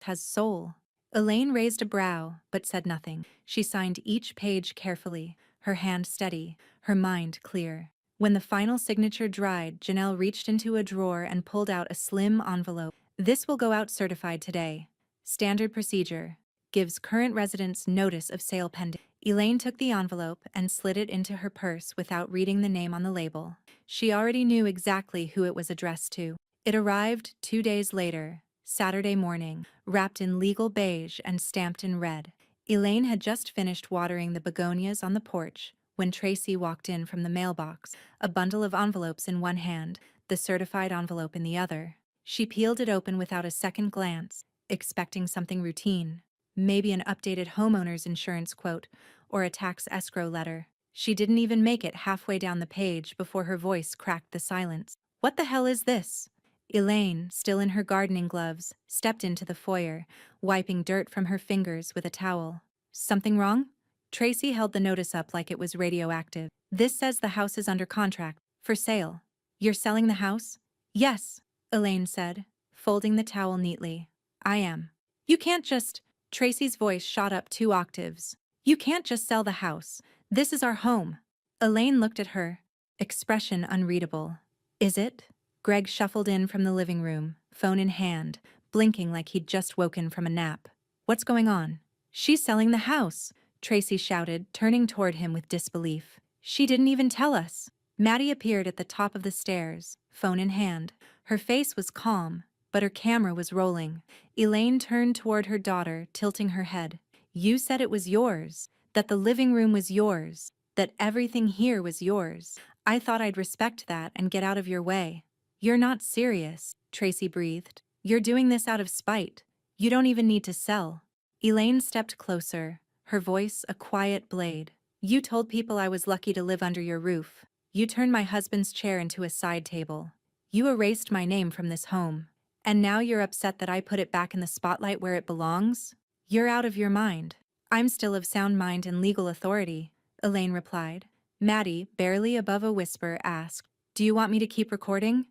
has soul. Elaine raised a brow, but said nothing. She signed each page carefully, her hand steady, her mind clear. When the final signature dried, Janelle reached into a drawer and pulled out a slim envelope. This will go out certified today. Standard procedure. Gives current residents notice of sale pending. Elaine took the envelope and slid it into her purse without reading the name on the label. She already knew exactly who it was addressed to. It arrived 2 days later, Saturday morning, wrapped in legal beige and stamped in red. Elaine had just finished watering the begonias on the porch when Tracy walked in from the mailbox, a bundle of envelopes in one hand, the certified envelope in the other. She peeled it open without a second glance, expecting something routine. Maybe an updated homeowner's insurance quote or a tax escrow letter. She didn't even make it halfway down the page before her voice cracked the silence. "What the hell is this?" Elaine, still in her gardening gloves, stepped into the foyer, wiping dirt from her fingers with a towel. "Something wrong?" Tracy held the notice up like it was radioactive. "This says the house is under contract, for sale. You're selling the house?" "Yes," Elaine said, folding the towel neatly. "I am." "You can't just—" Tracy's voice shot up 2 octaves. "You can't just sell the house. This is our home." Elaine looked at her, expression unreadable. "Is it?" Greg shuffled in from the living room, phone in hand, blinking like he'd just woken from a nap. "What's going on?" "She's selling the house," Tracy shouted, turning toward him with disbelief. "She didn't even tell us." Maddie appeared at the top of the stairs, phone in hand. Her face was calm, but her camera was rolling. Elaine turned toward her daughter, tilting her head. "You said it was yours, that the living room was yours, that everything here was yours. I thought I'd respect that and get out of your way." "You're not serious," Tracy breathed. "You're doing this out of spite. You don't even need to sell." Elaine stepped closer, her voice a quiet blade. "You told people I was lucky to live under your roof. You turned my husband's chair into a side table. You erased my name from this home. And now you're upset that I put it back in the spotlight where it belongs? You're out of your mind." "I'm still of sound mind and legal authority," Elaine replied. Maddie, barely above a whisper, asked, "Do you want me to keep recording?"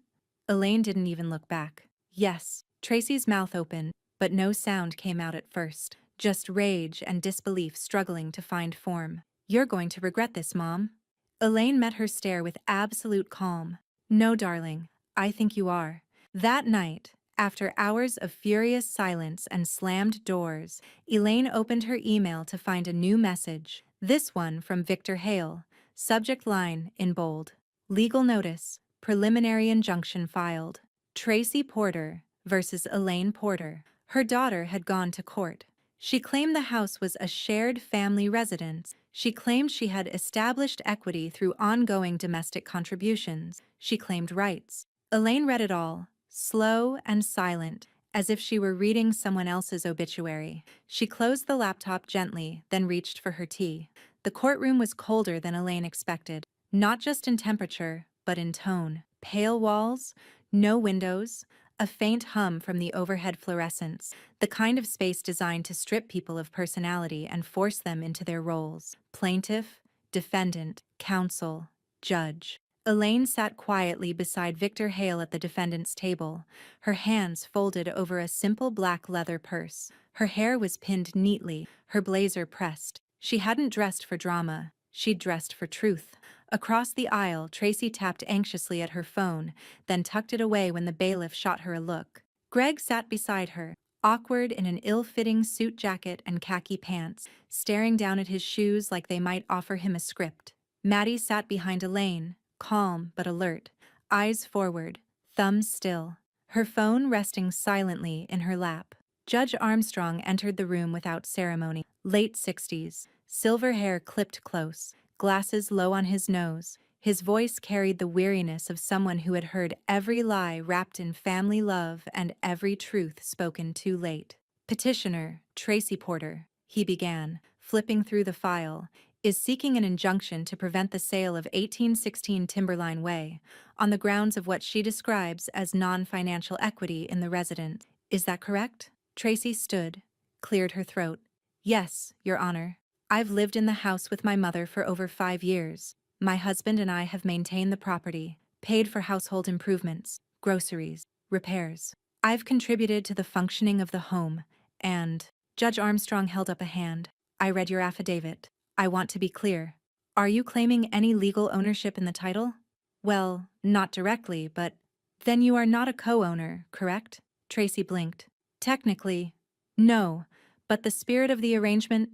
Elaine didn't even look back. "Yes." Tracy's mouth opened, but no sound came out at first, just rage and disbelief struggling to find form. "You're going to regret this, Mom." Elaine met her stare with absolute calm. "No, darling, I think you are." That night, after hours of furious silence and slammed doors, Elaine opened her email to find a new message. This one from Victor Hale, subject line in bold. "Legal notice. Preliminary injunction filed. Tracy Porter versus Elaine Porter." Her daughter had gone to court. She claimed the house was a shared family residence. She claimed she had established equity through ongoing domestic contributions. She claimed rights. Elaine read it all, slow and silent, as if she were reading someone else's obituary. She closed the laptop gently, then reached for her tea. The courtroom was colder than Elaine expected, not just in temperature, but in tone. Pale walls, no windows, a faint hum from the overhead fluorescents, the kind of space designed to strip people of personality and force them into their roles. Plaintiff, defendant, counsel, judge. Elaine sat quietly beside Victor Hale at the defendant's table, her hands folded over a simple black leather purse. Her hair was pinned neatly, her blazer pressed. She hadn't dressed for drama, she'd dressed for truth. Across the aisle, Tracy tapped anxiously at her phone, then tucked it away when the bailiff shot her a look. Greg sat beside her, awkward in an ill-fitting suit jacket and khaki pants, staring down at his shoes like they might offer him a script. Maddie sat behind Elaine, calm but alert, eyes forward, thumbs still, her phone resting silently in her lap. Judge Armstrong entered the room without ceremony, late 60s, silver hair clipped close, glasses low on his nose. His voice carried the weariness of someone who had heard every lie wrapped in family love and every truth spoken too late. "Petitioner, Tracy Porter," he began, flipping through the file, "is seeking an injunction to prevent the sale of 1816 Timberline Way, on the grounds of what she describes as non-financial equity in the residence. Is that correct?" Tracy stood, cleared her throat. "Yes, Your Honor. I've lived in the house with my mother for over 5 years. My husband and I have maintained the property, paid for household improvements, groceries, repairs. I've contributed to the functioning of the home, And Judge Armstrong held up a hand. I read your affidavit. I want to be clear. Are you claiming any legal ownership in the title? Well, not directly, but then you are not a co-owner, correct? Tracy blinked. Technically, no, but the spirit of the arrangement.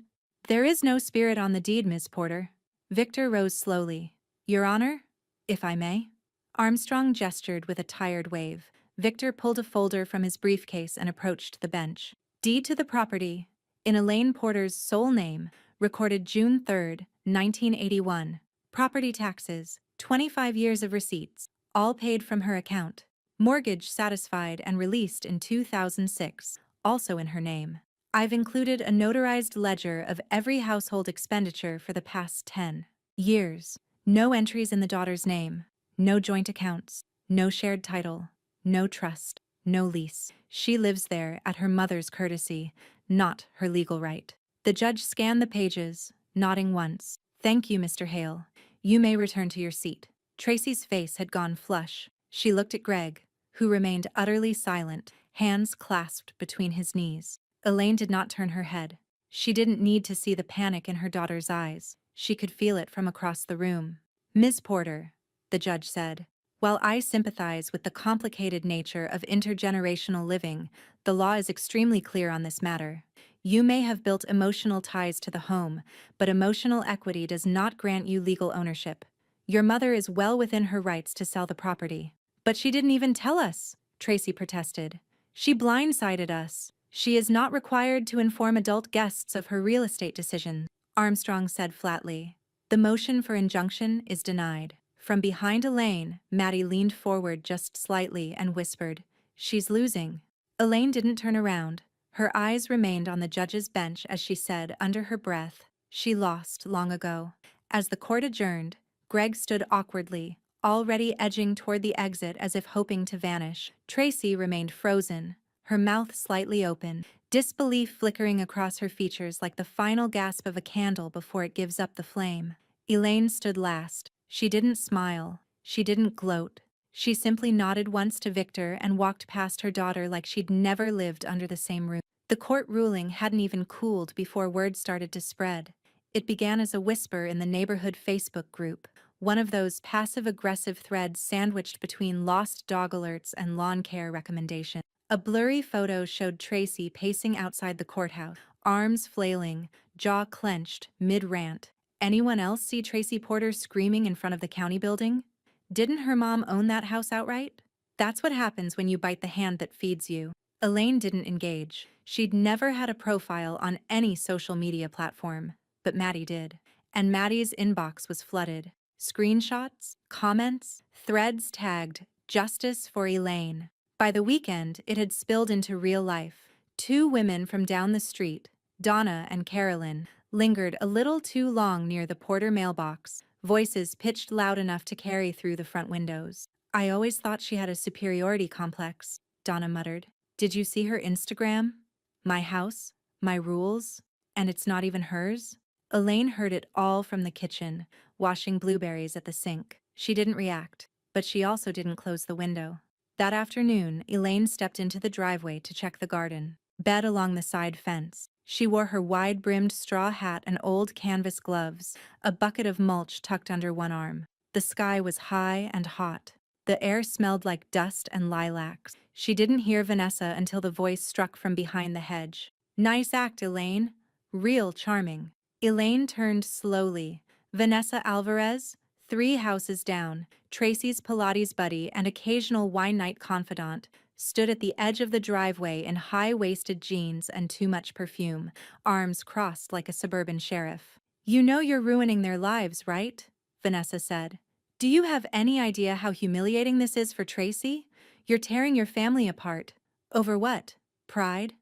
There is no spirit on the deed, Ms. Porter. Victor rose slowly. Your Honor, if I may? Armstrong gestured with a tired wave. Victor pulled a folder from his briefcase and approached the bench. Deed to the property, in Elaine Porter's sole name, recorded June 3, 1981. Property taxes, 25 years of receipts, all paid from her account. Mortgage satisfied and released in 2006, also in her name. I've included a notarized ledger of every household expenditure for the past 10 years. No entries in the daughter's name, no joint accounts, no shared title, no trust, no lease. She lives there at her mother's courtesy, not her legal right. The judge scanned the pages, nodding once. Thank you, Mr. Hale. You may return to your seat. Tracy's face had gone flush. She looked at Greg, who remained utterly silent, hands clasped between his knees. Elaine did not turn her head. She didn't need to see the panic in her daughter's eyes. She could feel it from across the room. Ms. Porter, the judge said, while I sympathize with the complicated nature of intergenerational living, the law is extremely clear on this matter. You may have built emotional ties to the home, but emotional equity does not grant you legal ownership. Your mother is well within her rights to sell the property. But she didn't even tell us, Tracy protested. She blindsided us. She is not required to inform adult guests of her real estate decisions, Armstrong said flatly. The motion for injunction is denied. From behind Elaine, Maddie leaned forward just slightly and whispered, She's losing. Elaine didn't turn around. Her eyes remained on the judge's bench as she said under her breath, She lost long ago. As the court adjourned, Greg stood awkwardly, already edging toward the exit as if hoping to vanish. Tracy remained frozen, her mouth slightly open, disbelief flickering across her features like the final gasp of a candle before it gives up the flame. Elaine stood last. She didn't smile. She didn't gloat. She simply nodded once to Victor and walked past her daughter like she'd never lived under the same roof. The court ruling hadn't even cooled before word started to spread. It began as a whisper in the neighborhood Facebook group, one of those passive-aggressive threads sandwiched between lost dog alerts and lawn care recommendations. A blurry photo showed Tracy pacing outside the courthouse, arms flailing, jaw clenched, mid-rant. Anyone else see Tracy Porter screaming in front of the county building? Didn't her mom own that house outright? That's what happens when you bite the hand that feeds you. Elaine didn't engage. She'd never had a profile on any social media platform, but Maddie did. And Maddie's inbox was flooded. Screenshots, comments, threads tagged, Justice for Elaine. By the weekend, it had spilled into real life. Two women from down the street, Donna and Carolyn, lingered a little too long near the Porter mailbox, voices pitched loud enough to carry through the front windows. I always thought she had a superiority complex, Donna muttered. Did you see her Instagram? My house, my rules, and it's not even hers? Elaine heard it all from the kitchen, washing blueberries at the sink. She didn't react, but she also didn't close the window. That afternoon, Elaine stepped into the driveway to check the garden. Bed along the side fence. She wore her wide-brimmed straw hat and old canvas gloves, a bucket of mulch tucked under one arm. The sky was high and hot. The air smelled like dust and lilacs. She didn't hear Vanessa until the voice struck from behind the hedge. Nice act, Elaine. Real charming. Elaine turned slowly. Vanessa Alvarez, 3 houses down, Tracy's Pilates buddy and occasional wine night confidant, stood at the edge of the driveway in high-waisted jeans and too much perfume, arms crossed like a suburban sheriff. You know you're ruining their lives, right? Vanessa said. Do you have any idea how humiliating this is for Tracy? You're tearing your family apart. Over what? Pride?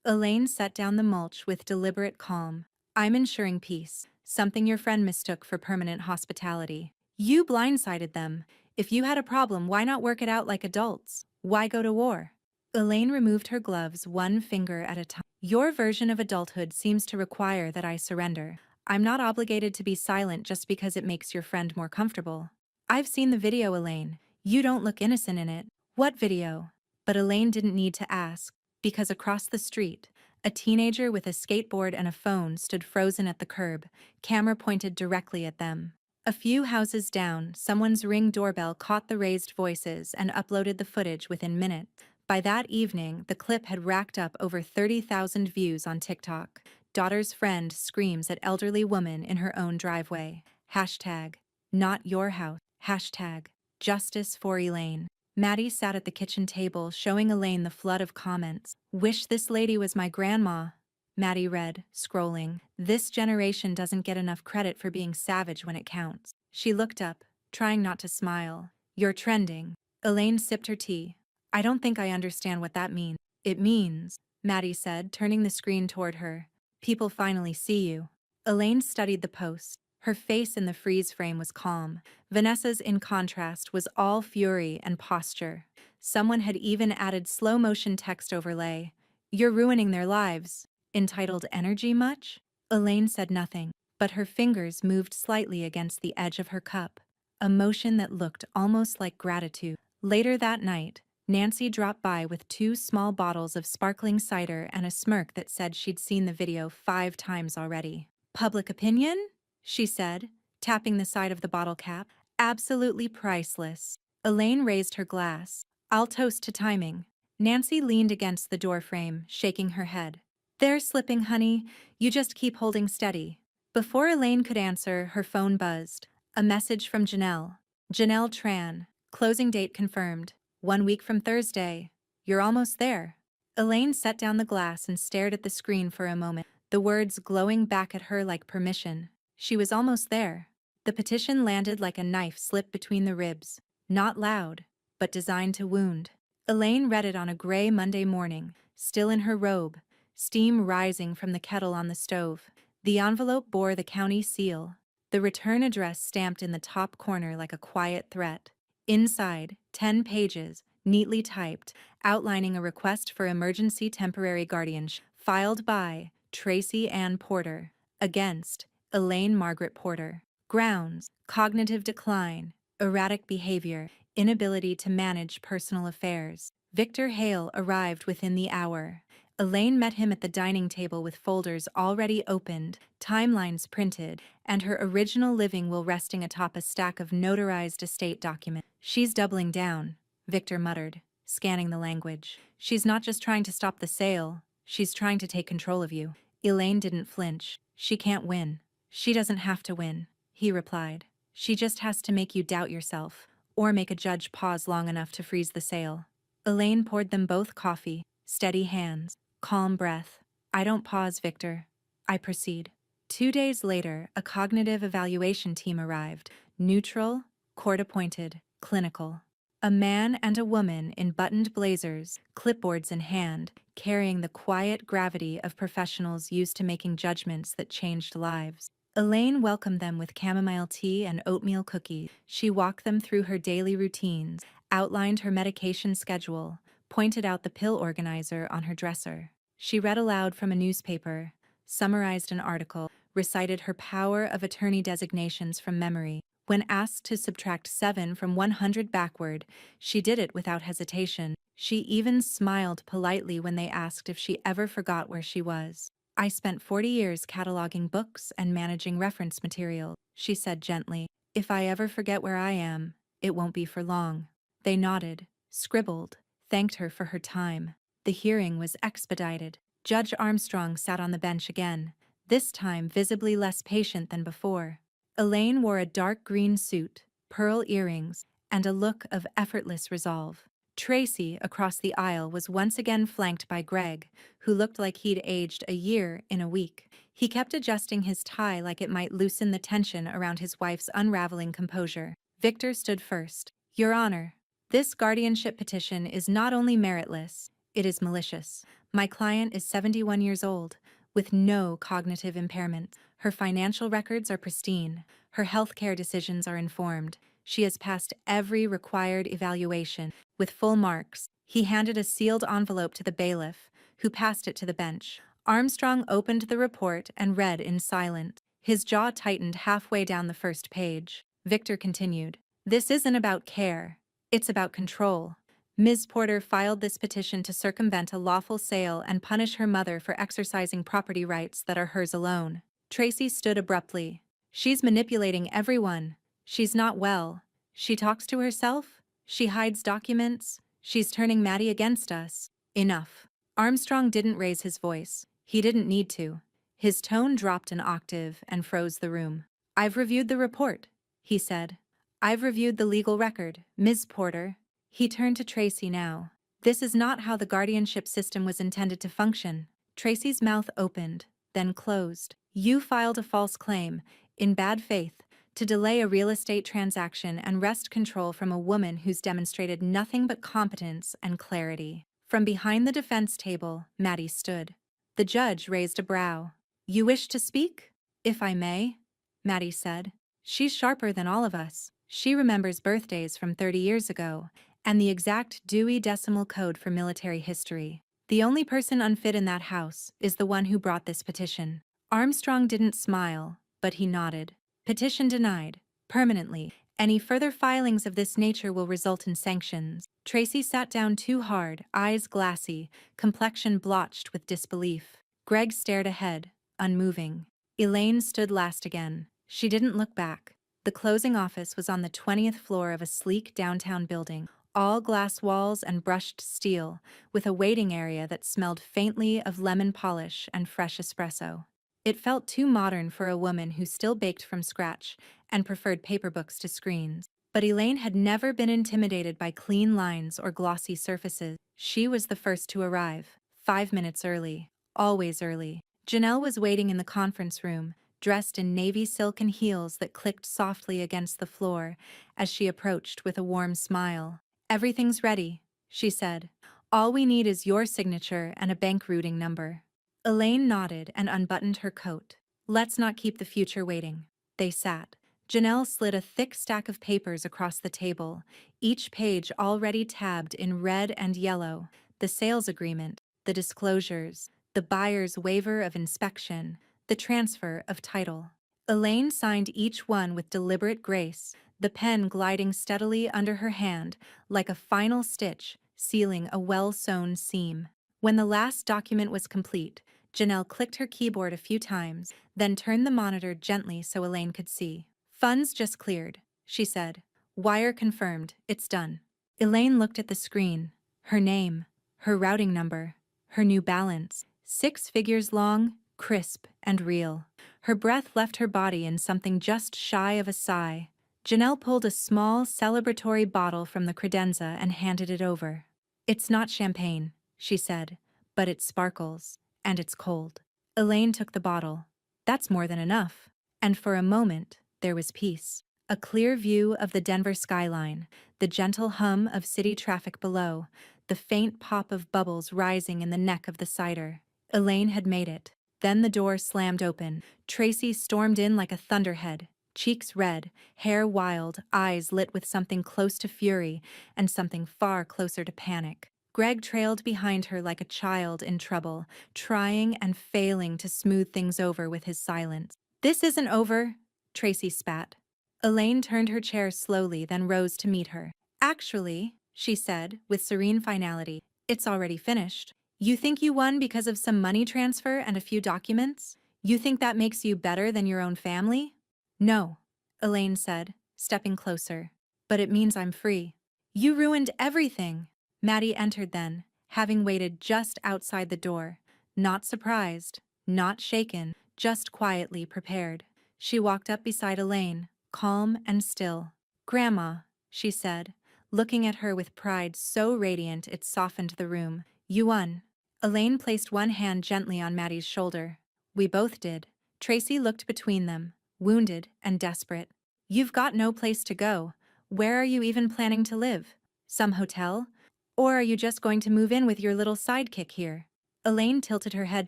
Elaine set down the mulch with deliberate calm. I'm ensuring peace, something your friend mistook for permanent hospitality. You blindsided them. If you had a problem, why not work it out like adults? Why go to war? Elaine removed her gloves one finger at a time. Your version of adulthood seems to require that I surrender. I'm not obligated to be silent just because it makes your friend more comfortable. I've seen the video, Elaine. You don't look innocent in it. What video? But Elaine didn't need to ask, because across the street, A teenager with a skateboard and a phone stood frozen at the curb, camera pointed directly at them. A few houses down, someone's Ring doorbell caught the raised voices and uploaded the footage within minutes. By that evening, the clip had racked up over 30,000 views on TikTok. Daughter's friend screams at elderly woman in her own driveway. Hashtag, not your house. Hashtag, justice for Elaine. Maddie sat at the kitchen table, showing Elaine the flood of comments. Wish this lady was my grandma. Maddie read, scrolling. This generation doesn't get enough credit for being savage when it counts. She looked up, trying not to smile. You're trending. Elaine sipped her tea. I don't think I understand what that means. It means, Maddie said, turning the screen toward her. People finally see you. Elaine studied the post. Her face in the freeze frame was calm. Vanessa's, in contrast, was all fury and posture. Someone had even added slow-motion text overlay. You're ruining their lives. Entitled Energy much? Elaine said nothing, but her fingers moved slightly against the edge of her cup, a motion that looked almost like gratitude. Later that night, Nancy dropped by with 2 small bottles of sparkling cider and a smirk that said she'd seen the video 5 times already. Public opinion? She said, tapping the side of the bottle cap. Absolutely priceless. Elaine raised her glass. I'll toast to timing. Nancy leaned against the doorframe, shaking her head. They're slipping, honey. You just keep holding steady. Before Elaine could answer, her phone buzzed. A message from Janelle. Janelle Tran. Closing date confirmed. 1 week from Thursday. You're almost there. Elaine set down the glass and stared at the screen for a moment, the words glowing back at her like permission. She was almost there. The petition landed like a knife slipped between the ribs. Not loud, but designed to wound. Elaine read it on a gray Monday morning, still in her robe, steam rising from the kettle on the stove. The envelope bore the county seal, the return address stamped in the top corner like a quiet threat. Inside, 10 pages, neatly typed, outlining a request for emergency temporary guardianship, filed by Tracy Ann Porter, against Elaine Margaret Porter. Grounds: cognitive decline, erratic behavior, inability to manage personal affairs. Victor Hale arrived within the hour. Elaine met him at the dining table with folders already opened, timelines printed, and her original living will resting atop a stack of notarized estate documents. She's doubling down, Victor muttered, scanning the language. She's not just trying to stop the sale, she's trying to take control of you. Elaine didn't flinch. She can't win. She doesn't have to win, he replied. She just has to make you doubt yourself, or make a judge pause long enough to freeze the sale. Elaine poured them both coffee, steady hands, calm breath. I don't pause, Victor. I proceed. 2 days later, a cognitive evaluation team arrived. Neutral, court-appointed, clinical. A man and a woman in buttoned blazers, clipboards in hand, carrying the quiet gravity of professionals used to making judgments that changed lives. Elaine welcomed them with chamomile tea and oatmeal cookies. She walked them through her daily routines, outlined her medication schedule, pointed out the pill organizer on her dresser. She read aloud from a newspaper, summarized an article, recited her power of attorney designations from memory. When asked to subtract 7 from 100 backward, she did it without hesitation. She even smiled politely when they asked if she ever forgot where she was. I spent 40 years cataloging books and managing reference material, she said gently. If I ever forget where I am, it won't be for long. They nodded, scribbled, thanked her for her time. The hearing was expedited. Judge Armstrong sat on the bench again, this time visibly less patient than before. Elaine wore a dark green suit, pearl earrings, and a look of effortless resolve. Tracy, across the aisle, was once again flanked by Greg, who looked like he'd aged a year in a week. He kept adjusting his tie like it might loosen the tension around his wife's unraveling composure. Victor stood first. Your Honor, this guardianship petition is not only meritless, it is malicious. My client is 71 years old, with no cognitive impairment. Her financial records are pristine. Her healthcare decisions are informed. She has passed every required evaluation, with full marks. He handed a sealed envelope to the bailiff, who passed it to the bench. Armstrong opened the report and read in silence. His jaw tightened halfway down the first page. Victor continued. This isn't about care. It's about control. Ms. Porter filed this petition to circumvent a lawful sale and punish her mother for exercising property rights that are hers alone. Tracy stood abruptly. She's manipulating everyone. She's not well. She talks to herself. She hides documents. She's turning Maddie against us. Enough. Armstrong didn't raise his voice. He didn't need to. His tone dropped an octave and froze the room. I've reviewed the report, he said. I've reviewed the legal record, Ms. Porter. He turned to Tracy now. This is not how the guardianship system was intended to function. Tracy's mouth opened, then closed. You filed a false claim, in bad faith, to delay a real estate transaction and wrest control from a woman who's demonstrated nothing but competence and clarity. From behind the defense table, Maddie stood. The judge raised a brow. You wish to speak? If I may, Maddie said. She's sharper than all of us. She remembers birthdays from 30 years ago, and the exact Dewey Decimal Code for military history. The only person unfit in that house is the one who brought this petition. Armstrong didn't smile, but he nodded. Petition denied. Permanently. Any further filings of this nature will result in sanctions. Tracy sat down too hard, eyes glassy, complexion blotched with disbelief. Greg stared ahead, unmoving. Elaine stood last again. She didn't look back. The closing office was on the 20th floor of a sleek downtown building, all glass walls and brushed steel, with a waiting area that smelled faintly of lemon polish and fresh espresso. It felt too modern for a woman who still baked from scratch and preferred paper books to screens. But Elaine had never been intimidated by clean lines or glossy surfaces. She was the first to arrive, 5 minutes early, always early. Janelle was waiting in the conference room, dressed in navy silk and heels that clicked softly against the floor as she approached with a warm smile. Everything's ready, she said. All we need is your signature and a bank routing number. Elaine nodded and unbuttoned her coat. Let's not keep the future waiting. They sat. Janelle slid a thick stack of papers across the table, each page already tabbed in red and yellow. The sales agreement, the disclosures, the buyer's waiver of inspection, the transfer of title. Elaine signed each one with deliberate grace, the pen gliding steadily under her hand like a final stitch, sealing a well-sewn seam. When the last document was complete, Janelle clicked her keyboard a few times, then turned the monitor gently so Elaine could see. Funds just cleared, she said. Wire confirmed, it's done. Elaine looked at the screen. Her name, her routing number, her new balance, 6 figures long, crisp and real. Her breath left her body in something just shy of a sigh. Janelle pulled a small, celebratory bottle from the credenza and handed it over. It's not champagne, she said, but it sparkles, and it's cold. Elaine took the bottle. That's more than enough. And for a moment, there was peace. A clear view of the Denver skyline, the gentle hum of city traffic below, the faint pop of bubbles rising in the neck of the cider. Elaine had made it. Then the door slammed open. Tracy stormed in like a thunderhead, cheeks red, hair wild, eyes lit with something close to fury and something far closer to panic. Greg trailed behind her like a child in trouble, trying and failing to smooth things over with his silence. This isn't over, Tracy spat. Elaine turned her chair slowly, then rose to meet her. Actually, she said, with serene finality, it's already finished. You think you won because of some money transfer and a few documents? You think that makes you better than your own family? No, Elaine said, stepping closer. But it means I'm free. You ruined everything. Maddie entered then, having waited just outside the door. Not surprised, not shaken, just quietly prepared. She walked up beside Elaine, calm and still. Grandma, she said, looking at her with pride so radiant it softened the room. You won. Elaine placed one hand gently on Maddie's shoulder. We both did. Tracy looked between them, wounded and desperate. You've got no place to go. Where are you even planning to live? Some hotel? Or are you just going to move in with your little sidekick here? Elaine tilted her head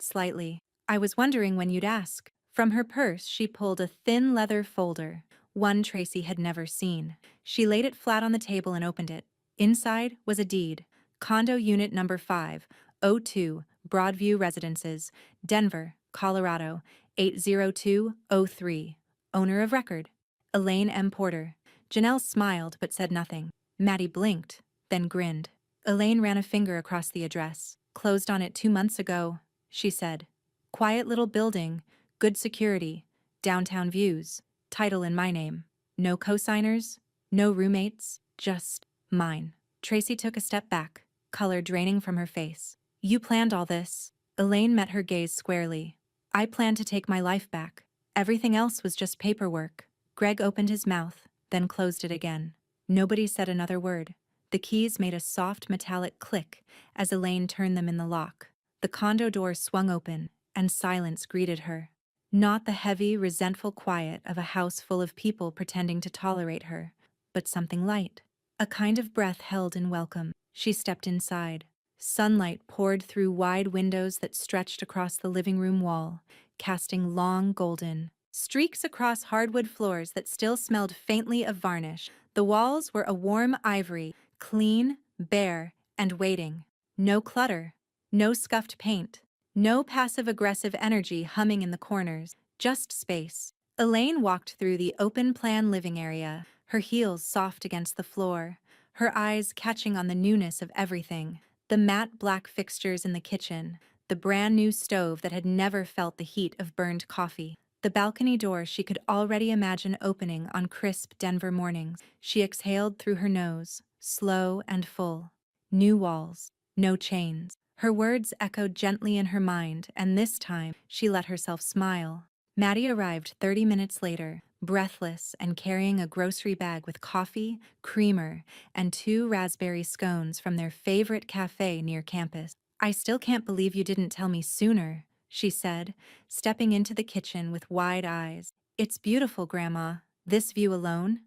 slightly. I was wondering when you'd ask. From her purse, she pulled a thin leather folder, one Tracy had never seen. She laid it flat on the table and opened it. Inside was a deed. Condo Unit Number 502, Broadview Residences, Denver, Colorado, 80203. Owner of record, Elaine M. Porter. Janelle smiled but said nothing. Maddie blinked, then grinned. Elaine ran a finger across the address. Closed on it 2 months ago, she said. Quiet little building, good security, downtown views, title in my name. No cosigners, no roommates, just mine. Tracy took a step back, color draining from her face. You planned all this. Elaine met her gaze squarely. I planned to take my life back. Everything else was just paperwork. Greg opened his mouth, then closed it again. Nobody said another word. The keys made a soft metallic click as Elaine turned them in the lock. The condo door swung open, and silence greeted her. Not the heavy, resentful quiet of a house full of people pretending to tolerate her, but something light. A kind of breath held in welcome. She stepped inside. Sunlight poured through wide windows that stretched across the living room wall, casting long golden streaks across hardwood floors that still smelled faintly of varnish. The walls were a warm ivory, clean, bare, and waiting. No clutter, no scuffed paint, no passive-aggressive energy humming in the corners, just space. Elaine walked through the open-plan living area, her heels soft against the floor, her eyes catching on the newness of everything. The matte black fixtures in the kitchen, the brand-new stove that had never felt the heat of burned coffee. The balcony door she could already imagine opening on crisp Denver mornings. She exhaled through her nose, slow and full. New walls, no chains. Her words echoed gently in her mind, and this time she let herself smile. Maddie arrived 30 minutes later, breathless and carrying a grocery bag with coffee, creamer, and 2 raspberry scones from their favorite cafe near campus. I still can't believe you didn't tell me sooner, she said, stepping into the kitchen with wide eyes. It's beautiful, Grandma. This view alone?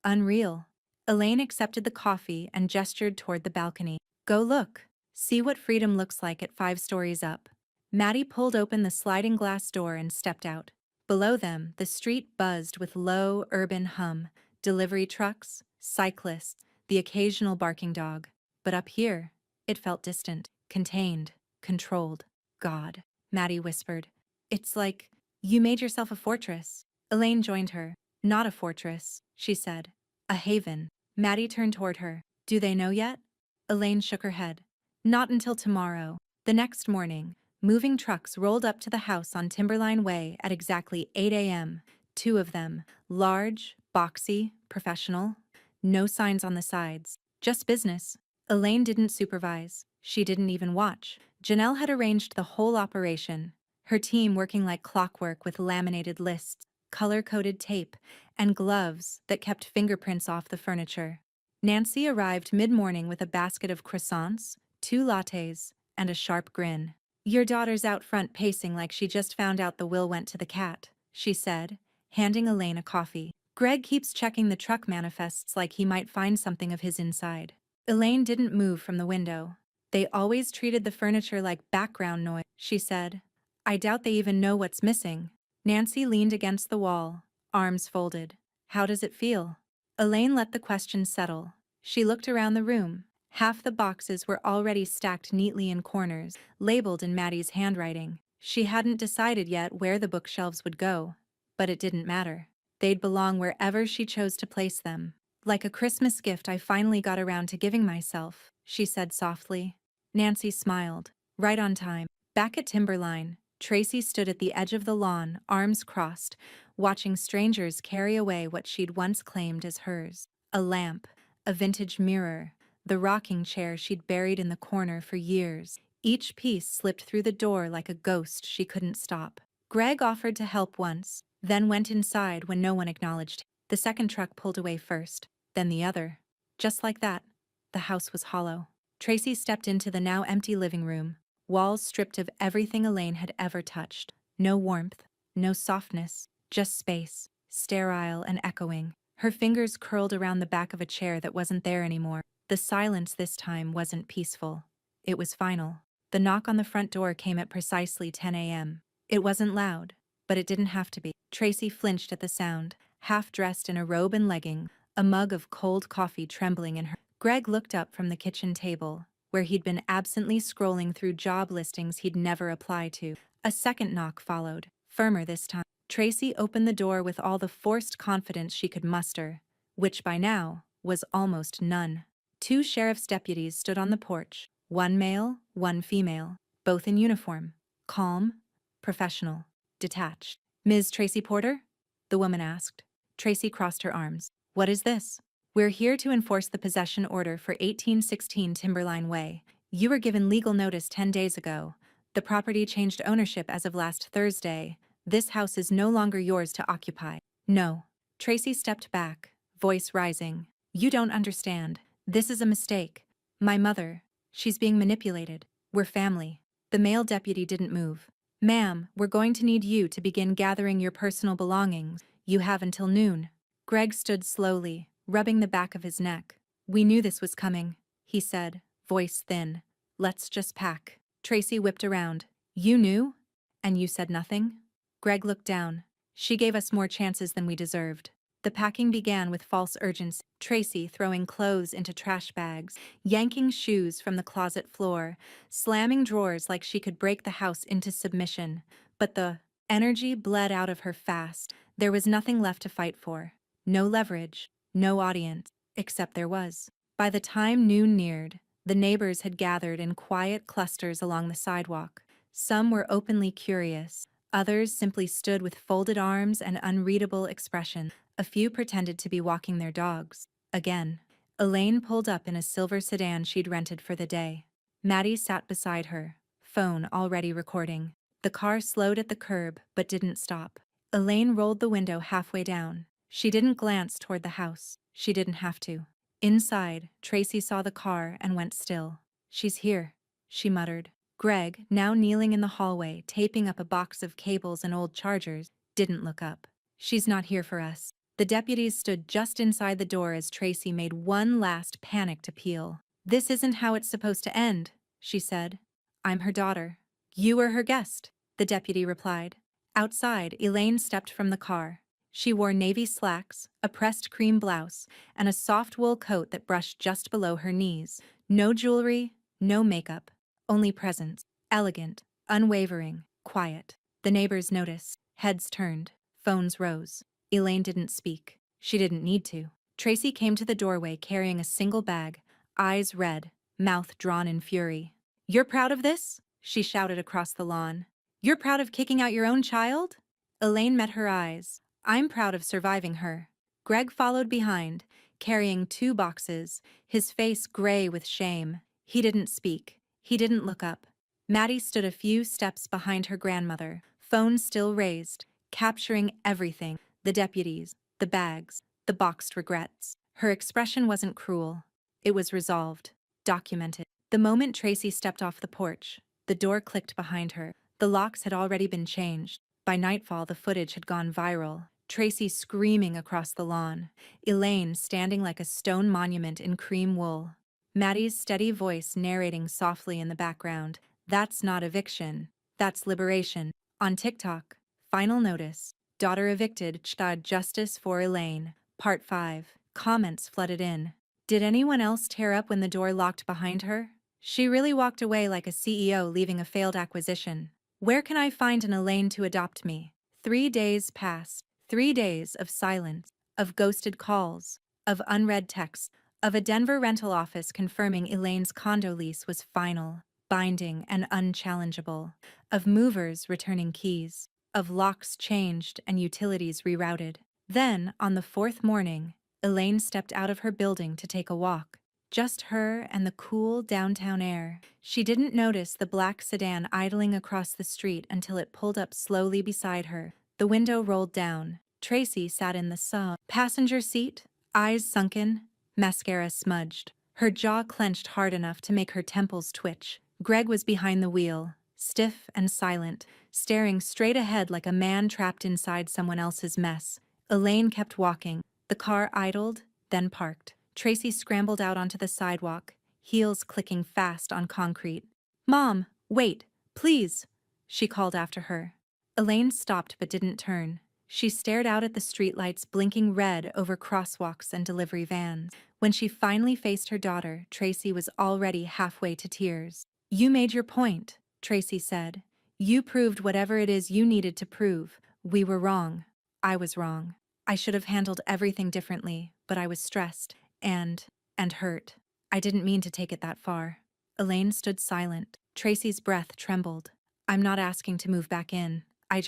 Unreal. Elaine accepted the coffee and gestured toward the balcony. Go look. See what freedom looks like at 5 stories up. Maddie pulled open the sliding glass door and stepped out. Below them, the street buzzed with low, urban hum, delivery trucks, cyclists, the occasional barking dog. But up here, it felt distant, contained, controlled. God, Maddie whispered. It's like you made yourself a fortress. Elaine joined her. Not a fortress, she said. A haven. Maddie turned toward her. Do they know yet? Elaine shook her head. Not until tomorrow. The next morning, moving trucks rolled up to the house on Timberline Way at exactly 8 a.m. 2 of them, large, boxy, professional. No signs on the sides. Just business. Elaine didn't supervise. She didn't even watch. Janelle had arranged the whole operation, her team working like clockwork with laminated lists, color-coded tape, and gloves that kept fingerprints off the furniture. Nancy arrived mid-morning with a basket of croissants, 2 lattes, and a sharp grin. Your daughter's out front pacing like she just found out the will went to the cat, she said, handing Elaine a coffee. Greg keeps checking the truck manifests like he might find something of his inside. Elaine didn't move from the window. They always treated the furniture like background noise, she said. I doubt they even know what's missing. Nancy leaned against the wall, arms folded. How does it feel? Elaine let the question settle. She looked around the room. Half the boxes were already stacked neatly in corners, labeled in Maddie's handwriting. She hadn't decided yet where the bookshelves would go, but it didn't matter. They'd belong wherever she chose to place them. Like a Christmas gift I finally got around to giving myself, she said softly. Nancy smiled. Right on time. Back at Timberline, Tracy stood at the edge of the lawn, arms crossed, watching strangers carry away what she'd once claimed as hers. A lamp, a vintage mirror, the rocking chair she'd buried in the corner for years. Each piece slipped through the door like a ghost she couldn't stop. Greg offered to help once, then went inside when no one acknowledged him. The second truck pulled away first, then the other. Just like that, the house was hollow. Tracy stepped into the now empty living room, walls stripped of everything Elaine had ever touched. No warmth, no softness, just space, sterile and echoing. Her fingers curled around the back of a chair that wasn't there anymore. The silence this time wasn't peaceful. It was final. The knock on the front door came at precisely 10 a.m. It wasn't loud, but it didn't have to be. Tracy flinched at the sound, half dressed in a robe and legging, a mug of cold coffee trembling in her. Greg looked up from the kitchen table, where he'd been absently scrolling through job listings he'd never applied to. A second knock followed, firmer this time. Tracy opened the door with all the forced confidence she could muster, which by now was almost none. 2 sheriff's deputies stood on the porch, one male, one female, both in uniform. Calm, professional, detached. "Ms. Tracy Porter?" the woman asked. Tracy crossed her arms. "What is this?" "We're here to enforce the possession order for 1816 Timberline Way. You were given legal notice 10 days ago. The property changed ownership as of last Thursday. This house is no longer yours to occupy." "No." Tracy stepped back, voice rising. "You don't understand. This is a mistake. My mother, she's being manipulated. We're family." The male deputy didn't move. "Ma'am, we're going to need you to begin gathering your personal belongings. You have until noon." Greg stood slowly, rubbing the back of his neck. "We knew this was coming," he said, voice thin. "Let's just pack." Tracy whipped around. "You knew? And you said nothing?" Greg looked down. "She gave us more chances than we deserved." The packing began with false urgency. Tracy throwing clothes into trash bags, yanking shoes from the closet floor, slamming drawers like she could break the house into submission. But the energy bled out of her fast. There was nothing left to fight for. No leverage, no audience, except there was. By the time noon neared, the neighbors had gathered in quiet clusters along the sidewalk. Some were openly curious. Others simply stood with folded arms and unreadable expressions. A few pretended to be walking their dogs. Again, Elaine pulled up in a silver sedan she'd rented for the day. Maddie sat beside her, phone already recording. The car slowed at the curb but didn't stop. Elaine rolled the window halfway down. She didn't glance toward the house. She didn't have to. Inside, Tracy saw the car and went still. "She's here," she muttered. Greg, now kneeling in the hallway, taping up a box of cables and old chargers, didn't look up. "She's not here for us." The deputies stood just inside the door as Tracy made one last panicked appeal. "This isn't how it's supposed to end," she said. "I'm her daughter." "You were her guest," the deputy replied. Outside, Elaine stepped from the car. She wore navy slacks, a pressed cream blouse, and a soft wool coat that brushed just below her knees. No jewelry, no makeup, only presence. Elegant, unwavering, quiet. The neighbors noticed. Heads turned. Phones rose. Elaine didn't speak. She didn't need to. Tracy came to the doorway carrying a single bag, eyes red, mouth drawn in fury. "You're proud of this?" she shouted across the lawn. "You're proud of kicking out your own child?" Elaine met her eyes. "I'm proud of surviving her." Greg followed behind, carrying 2 boxes, his face gray with shame. He didn't speak. He didn't look up. Maddie stood a few steps behind her grandmother, phone still raised, capturing everything. The deputies, the bags, the boxed regrets. Her expression wasn't cruel. It was resolved, documented. The moment Tracy stepped off the porch, the door clicked behind her. The locks had already been changed. By nightfall, the footage had gone viral. Tracy screaming across the lawn. Elaine standing like a stone monument in cream wool. Maddie's steady voice narrating softly in the background. "That's not eviction. That's liberation." On TikTok, final notice. Daughter evicted, justice for Elaine. Part 5. Comments flooded in. Did anyone else tear up when the door locked behind her? She really walked away like a CEO leaving a failed acquisition. Where can I find an Elaine to adopt me? 3 days passed. 3 days of silence, of ghosted calls, of unread texts, of a Denver rental office confirming Elaine's condo lease was final, binding, and unchallengeable, of movers returning keys, of locks changed and utilities rerouted. Then, on the 4th morning, Elaine stepped out of her building to take a walk. Just her and the cool downtown air. She didn't notice the black sedan idling across the street until it pulled up slowly beside her. The window rolled down. Tracy sat in the passenger seat, eyes sunken, mascara smudged. Her jaw clenched hard enough to make her temples twitch. Greg was behind the wheel, stiff and silent, staring straight ahead like a man trapped inside someone else's mess. Elaine kept walking. The car idled, then parked. Tracy scrambled out onto the sidewalk, heels clicking fast on concrete. "Mom, wait, please," she called after her. Elaine stopped but didn't turn. She stared out at the streetlights blinking red over crosswalks and delivery vans. When she finally faced her daughter, Tracy was already halfway to tears. "You made your point," Tracy said. "You proved whatever it is you needed to prove. We were wrong. I was wrong. I should have handled everything differently, but I was stressed and hurt. I didn't mean to take it that far. Elaine stood silent. Tracy's breath trembled. I'm not asking to move back in. I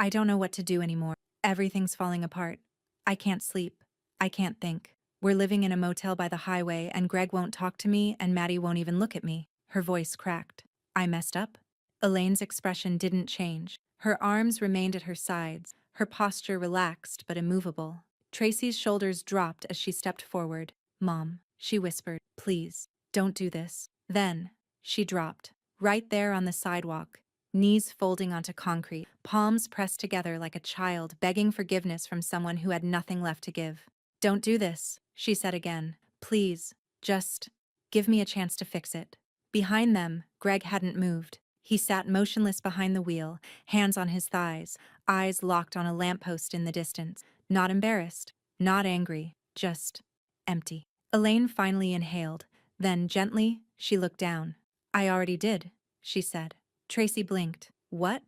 don't know what to do anymore. Everything's falling apart. I can't sleep. I can't think. We're living in a motel by the highway and Greg won't talk to me and Maddie won't even look at me. Her voice cracked. I messed up? Elaine's expression didn't change. Her arms remained at her sides, her posture relaxed but immovable. Tracy's shoulders dropped as she stepped forward. Mom, she whispered, please, don't do this. Then, she dropped, right there on the sidewalk, knees folding onto concrete, palms pressed together like a child begging forgiveness from someone who had nothing left to give. Don't do this, she said again. Please, just give me a chance to fix it. Behind them, Greg hadn't moved. He sat motionless behind the wheel, hands on his thighs, eyes locked on a lamppost in the distance. Not embarrassed, not angry, just empty. Elaine finally inhaled. Then, gently, she looked down. I already did, she said. Tracy blinked. What?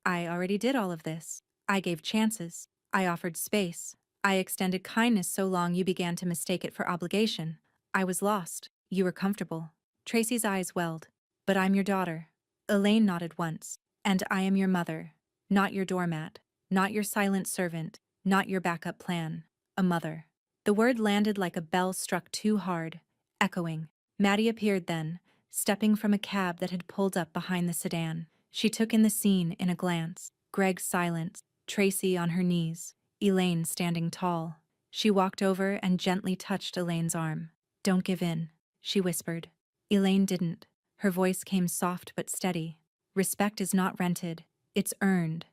I already did all of this. I gave chances. I offered space. I extended kindness so long you began to mistake it for obligation. I was lost. You were comfortable. Tracy's eyes welled. But I'm your daughter. Elaine nodded once. And I am your mother. Not your doormat. Not your silent servant. Not your backup plan. A mother. The word landed like a bell struck too hard, echoing. Maddie appeared then, stepping from a cab that had pulled up behind the sedan. She took in the scene in a glance. Greg silent, Tracy on her knees, Elaine standing tall. She walked over and gently touched Elaine's arm. Don't give in, she whispered. Elaine didn't. Her voice came soft but steady. Respect is not rented, it's earned.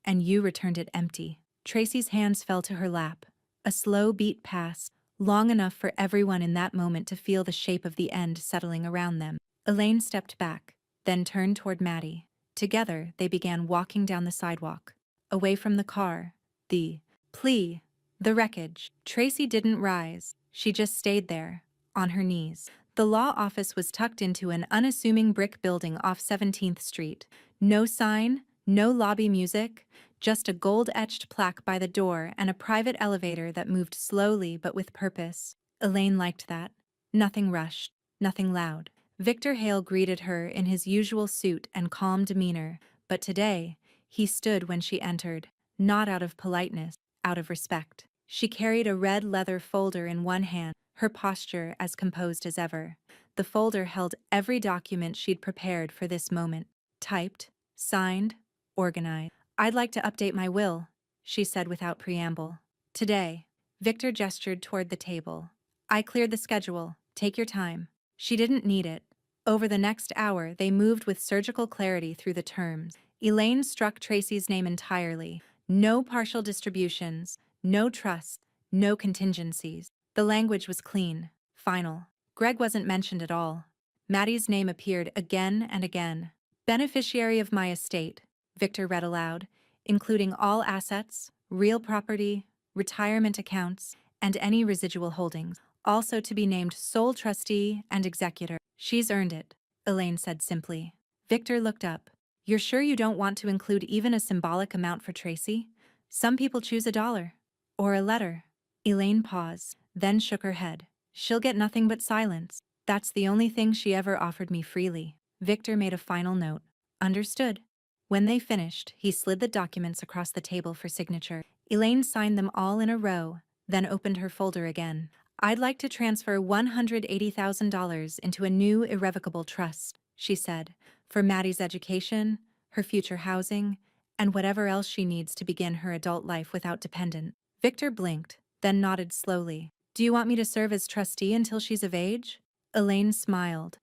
And you returned it empty. Tracy's hands fell to her lap. A slow beat passed, long enough for everyone in that moment to feel the shape of the end settling around them. Elaine stepped back, then turned toward Maddie. Together, they began walking down the sidewalk, away from the car, the plea, the wreckage. Tracy didn't rise. She just stayed there, on her knees. The law office was tucked into an unassuming brick building off 17th Street. No sign, no lobby music, just a gold-etched plaque by the door and a private elevator that moved slowly but with purpose. Elaine liked that. Nothing rushed, nothing loud. Victor Hale greeted her in his usual suit and calm demeanor, but today, he stood when she entered, not out of politeness, out of respect. She carried a red leather folder in one hand, her posture as composed as ever. The folder held every document she'd prepared for this moment. Typed, signed, organized. I'd like to update my will, she said without preamble. Today, Victor gestured toward the table. I cleared the schedule. Take your time. She didn't need it. Over the next hour, they moved with surgical clarity through the terms. Elaine struck Tracy's name entirely. No partial distributions, no trusts, no contingencies. The language was clean, final. Greg wasn't mentioned at all. Maddie's name appeared again and again. Beneficiary of my estate, Victor read aloud, including all assets, real property, retirement accounts, and any residual holdings, also to be named sole trustee and executor. She's earned it, Elaine said simply. Victor looked up. You're sure you don't want to include even a symbolic amount for Tracy? Some people choose $1. Or a letter. Elaine paused, then shook her head. She'll get nothing but silence. That's the only thing she ever offered me freely. Victor made a final note. Understood. When they finished, he slid the documents across the table for signature. Elaine signed them all in a row, then opened her folder again. I'd like to transfer $180,000 into a new irrevocable trust, she said, for Maddie's education, her future housing, and whatever else she needs to begin her adult life without dependent. Victor blinked, then nodded slowly. Do you want me to serve as trustee until she's of age? Elaine smiled.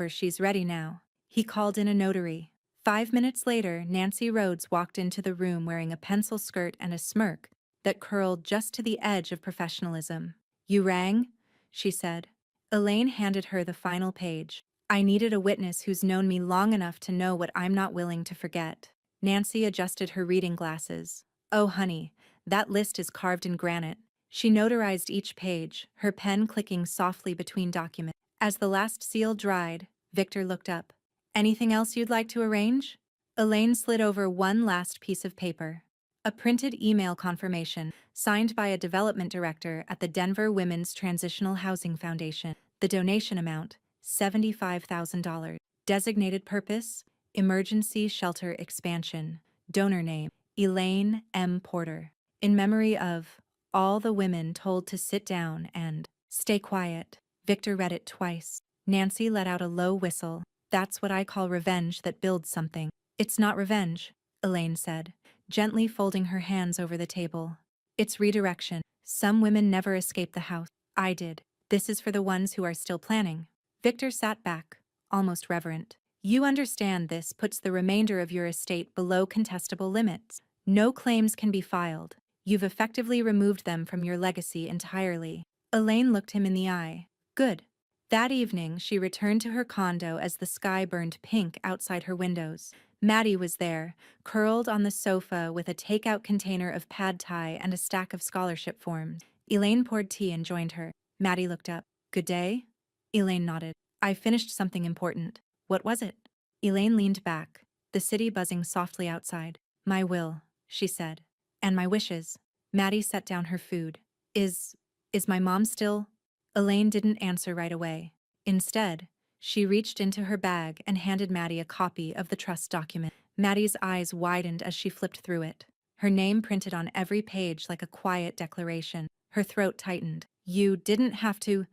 She's ready now. He called in a notary. 5 minutes later, Nancy Rhodes walked into the room wearing a pencil skirt and a smirk that curled just to the edge of professionalism. You rang? She said. Elaine handed her the final page. I needed a witness who's known me long enough to know what I'm not willing to forget. Nancy adjusted her reading glasses. Oh, honey, that list is carved in granite. She notarized each page, her pen clicking softly between documents. As the last seal dried, Victor looked up. Anything else you'd like to arrange? Elaine slid over one last piece of paper. A printed email confirmation, signed by a development director at the Denver Women's Transitional Housing Foundation. The donation amount, $75,000. Designated purpose, emergency shelter expansion. Donor name, Elaine M. Porter. In memory of all the women told to sit down and stay quiet. Victor read it twice. Nancy let out a low whistle. That's what I call revenge that builds something. It's not revenge, Elaine said, gently folding her hands over the table. It's redirection. Some women never escape the house. I did. This is for the ones who are still planning. Victor sat back, almost reverent. You understand this puts the remainder of your estate below contestable limits. No claims can be filed. You've effectively removed them from your legacy entirely. Elaine looked him in the eye. Good. That evening, she returned to her condo as the sky burned pink outside her windows. Maddie was there, curled on the sofa with a takeout container of pad thai and a stack of scholarship forms. Elaine poured tea and joined her. Maddie looked up. Good day? Elaine nodded. I finished something important. What was it? Elaine leaned back, the city buzzing softly outside. My will, she said. And my wishes. Maddie set down her food. Is my mom still? Elaine didn't answer right away. Instead, she reached into her bag and handed Maddie a copy of the trust document. Maddie's eyes widened as she flipped through it. Her name printed on every page like a quiet declaration. Her throat tightened. You didn't have to.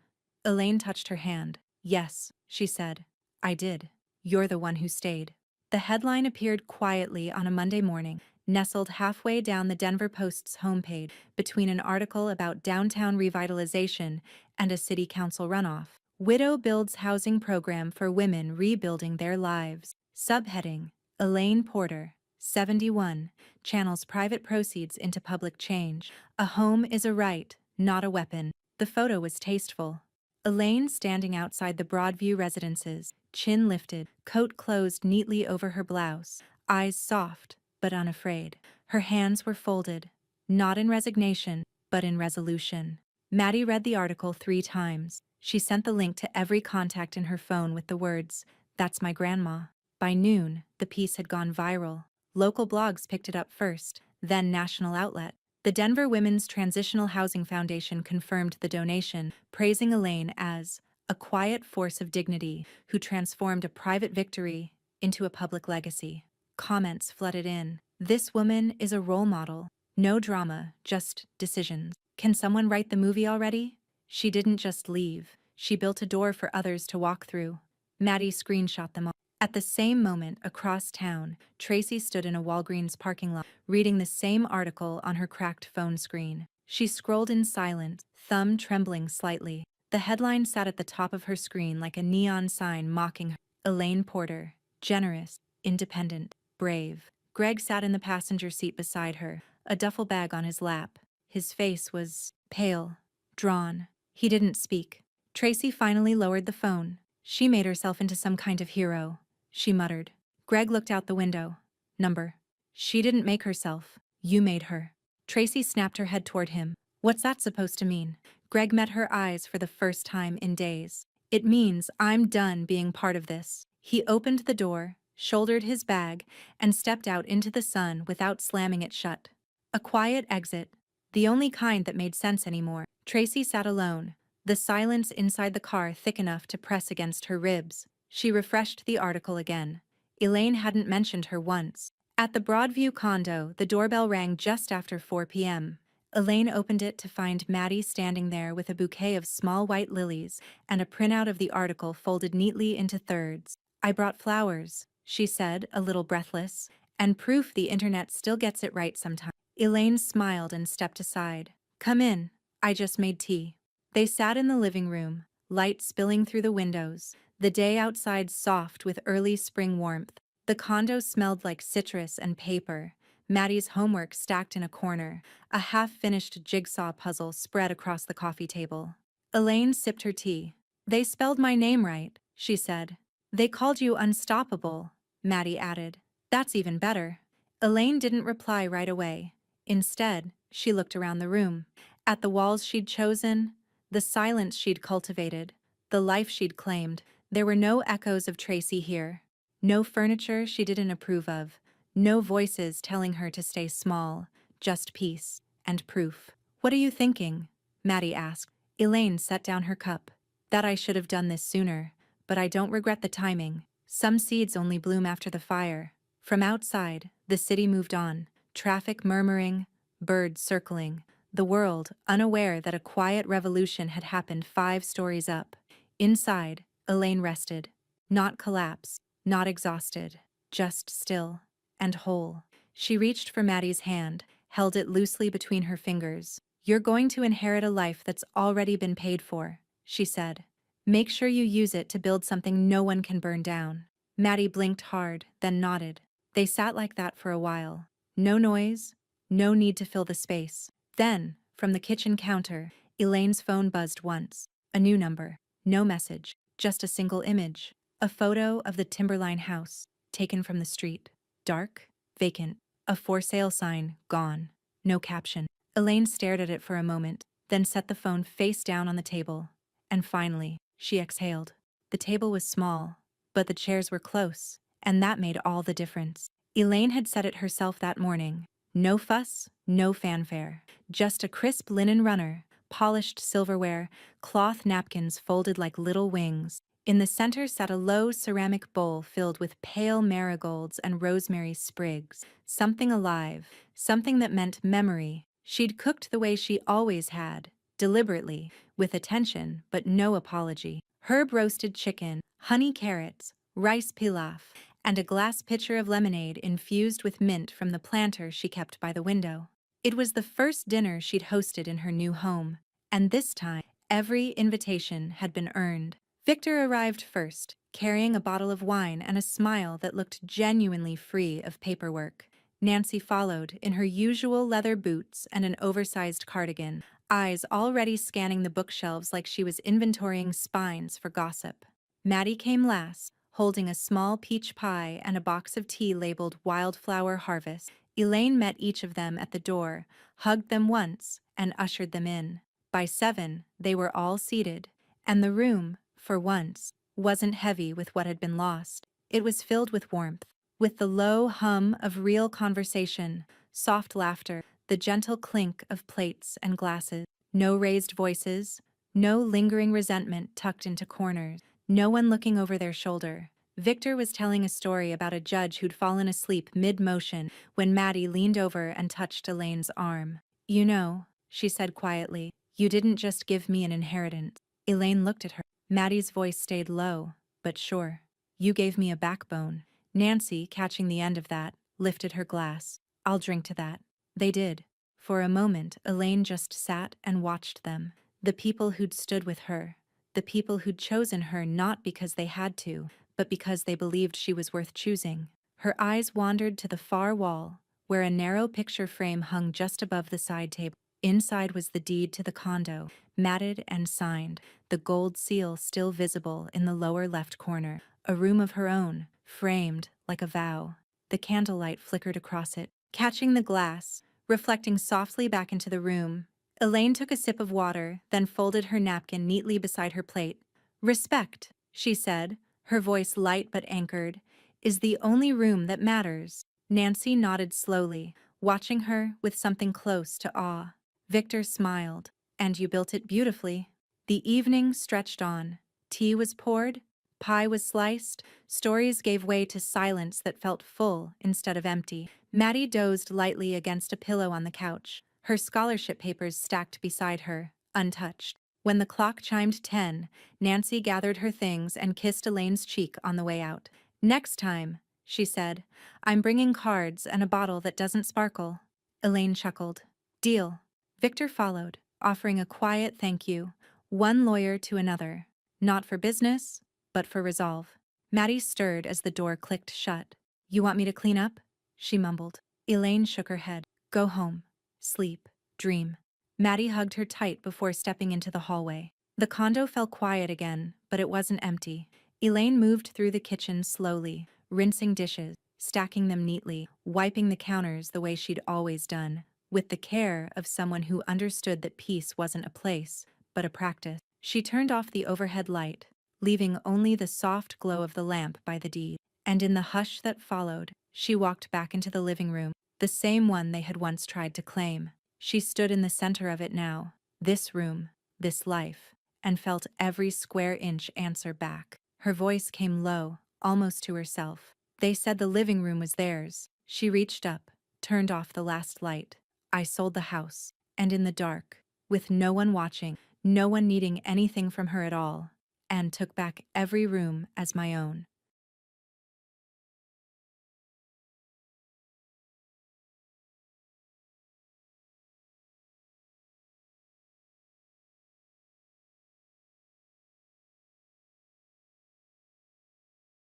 Elaine touched her hand. Yes, she said. I did. You're the one who stayed. The headline appeared quietly on a Monday morning, nestled halfway down the Denver Post's homepage, between an article about downtown revitalization and a city council runoff. Widow builds housing program for women rebuilding their lives. Subheading, Elaine Porter, 71, channels private proceeds into public change. A home is a right, not a weapon. The photo was tasteful. Elaine standing outside the Broadview residences, chin lifted, coat closed neatly over her blouse, eyes soft but unafraid. Her hands were folded, not in resignation, but in resolution. Maddie read the article 3 times. She sent the link to every contact in her phone with the words, "That's my grandma." By noon, the piece had gone viral. Local blogs picked it up first, then national outlet. The Denver Women's Transitional Housing Foundation confirmed the donation, praising Elaine as a quiet force of dignity who transformed a private victory into a public legacy. Comments flooded in. This woman is a role model. No drama, just decisions. Can someone write the movie already? She didn't just leave. She built a door for others to walk through. Maddie screenshot them all. At the same moment, across town, Tracy stood in a Walgreens parking lot, reading the same article on her cracked phone screen. She scrolled in silence, thumb trembling slightly. The headline sat at the top of her screen like a neon sign mocking her. Elaine Porter, generous, independent, brave. Greg sat in the passenger seat beside her, a duffel bag on his lap. His face was pale, drawn. He didn't speak. Tracy finally lowered the phone. She made herself into some kind of hero, she muttered. Greg looked out the window. Number. She didn't make herself. You made her. Tracy snapped her head toward him. What's that supposed to mean? Greg met her eyes for the first time in days. It means I'm done being part of this. He opened the door, shouldered his bag, and stepped out into the sun without slamming it shut. A quiet exit, the only kind that made sense anymore. Tracy sat alone, the silence inside the car thick enough to press against her ribs. She refreshed the article again. Elaine hadn't mentioned her once. At the Broadview condo, the doorbell rang just after 4 p.m. Elaine opened it to find Maddie standing there with a bouquet of small white lilies and a printout of the article folded neatly into thirds. I brought flowers, she said, a little breathless, and proof the internet still gets it right sometimes. Elaine smiled and stepped aside. Come in, I just made tea. They sat in the living room, light spilling through the windows, the day outside soft with early spring warmth. The condo smelled like citrus and paper. Maddie's homework stacked in a corner, a half-finished jigsaw puzzle spread across the coffee table. Elaine sipped her tea. They spelled my name right, she said. They called you unstoppable, Maddie added. That's even better. Elaine didn't reply right away. Instead, she looked around the room. At the walls she'd chosen, the silence she'd cultivated, the life she'd claimed. There were no echoes of Tracy here. No furniture she didn't approve of. No voices telling her to stay small. Just peace and proof. What are you thinking? Maddie asked. Elaine set down her cup. That I should have done this sooner, but I don't regret the timing. Some seeds only bloom after the fire. From outside, the city moved on, traffic murmuring, birds circling, the world unaware that a quiet revolution had happened 5 stories up. Inside, Elaine rested. Not collapsed, not exhausted, just still and whole. She reached for Maddie's hand, held it loosely between her fingers. "You're going to inherit a life that's already been paid for," she said. "Make sure you use it to build something no one can burn down." Maddie blinked hard, then nodded. They sat like that for a while. No noise, no need to fill the space. Then, from the kitchen counter, Elaine's phone buzzed once. A new number. No message, just a single image. A photo of the Timberline house, taken from the street. Dark, vacant, a for sale sign gone. No caption. Elaine stared at it for a moment, then set the phone face down on the table. And finally, she exhaled. The table was small, but the chairs were close, and that made all the difference. Elaine had said it herself that morning. No fuss, no fanfare. Just a crisp linen runner, polished silverware, cloth napkins folded like little wings. In the center sat a low ceramic bowl filled with pale marigolds and rosemary sprigs. Something alive, something that meant memory. She'd cooked the way she always had, deliberately, with attention but no apology. Herb roasted chicken, honey carrots, rice pilaf, and a glass pitcher of lemonade infused with mint from the planter she kept by the window. It was the first dinner she'd hosted in her new home, and this time, every invitation had been earned. Victor arrived first, carrying a bottle of wine and a smile that looked genuinely free of paperwork. Nancy followed, in her usual leather boots and an oversized cardigan, eyes already scanning the bookshelves like she was inventorying spines for gossip. Maddie came last, holding a small peach pie and a box of tea labeled Wildflower Harvest. Elaine met each of them at the door, hugged them once, and ushered them in. By 7, they were all seated, and the room, for once, wasn't heavy with what had been lost. It was filled with warmth, with the low hum of real conversation, soft laughter, the gentle clink of plates and glasses. No raised voices, no lingering resentment tucked into corners, no one looking over their shoulder. Victor was telling a story about a judge who'd fallen asleep mid-motion when Maddie leaned over and touched Elaine's arm. "You know," she said quietly, "you didn't just give me an inheritance." Elaine looked at her. Maddie's voice stayed low, but sure. "You gave me a backbone." Nancy, catching the end of that, lifted her glass. "I'll drink to that." They did. For a moment, Elaine just sat and watched them. The people who'd stood with her. The people who'd chosen her not because they had to, but because they believed she was worth choosing. Her eyes wandered to the far wall, where a narrow picture frame hung just above the side table. Inside was the deed to the condo, matted and signed, the gold seal still visible in the lower left corner. A room of her own, framed like a vow. The candlelight flickered across it, catching the glass, reflecting softly back into the room. Elaine took a sip of water, then folded her napkin neatly beside her plate. "Respect," she said, her voice light but anchored, "is the only room that matters." Nancy nodded slowly, watching her with something close to awe. Victor smiled. "And you built it beautifully." The evening stretched on. Tea was poured, pie was sliced, stories gave way to silence that felt full instead of empty. Maddie dozed lightly against a pillow on the couch, her scholarship papers stacked beside her, untouched. When the clock chimed 10, Nancy gathered her things and kissed Elaine's cheek on the way out. "Next time," she said, "I'm bringing cards and a bottle that doesn't sparkle." Elaine chuckled. "Deal." Victor followed, offering a quiet thank you, one lawyer to another. Not for business, but for resolve. Maddie stirred as the door clicked shut. "You want me to clean up?" she mumbled. Elaine shook her head. "Go home. Sleep. Dream." Maddie hugged her tight before stepping into the hallway. The condo felt quiet again, but it wasn't empty. Elaine moved through the kitchen slowly, rinsing dishes, stacking them neatly, wiping the counters the way she'd always done, with the care of someone who understood that peace wasn't a place, but a practice. She turned off the overhead light, leaving only the soft glow of the lamp by the deed. And in the hush that followed, she walked back into the living room, the same one they had once tried to claim. She stood in the center of it now. This room, this life. and felt every square inch answer back. Her voice came low, almost to herself. They said the living room was theirs. She reached up, turned off the last light. I sold the house, and in the dark, with no one watching, no one needing anything from her at all, and took back every room as my own.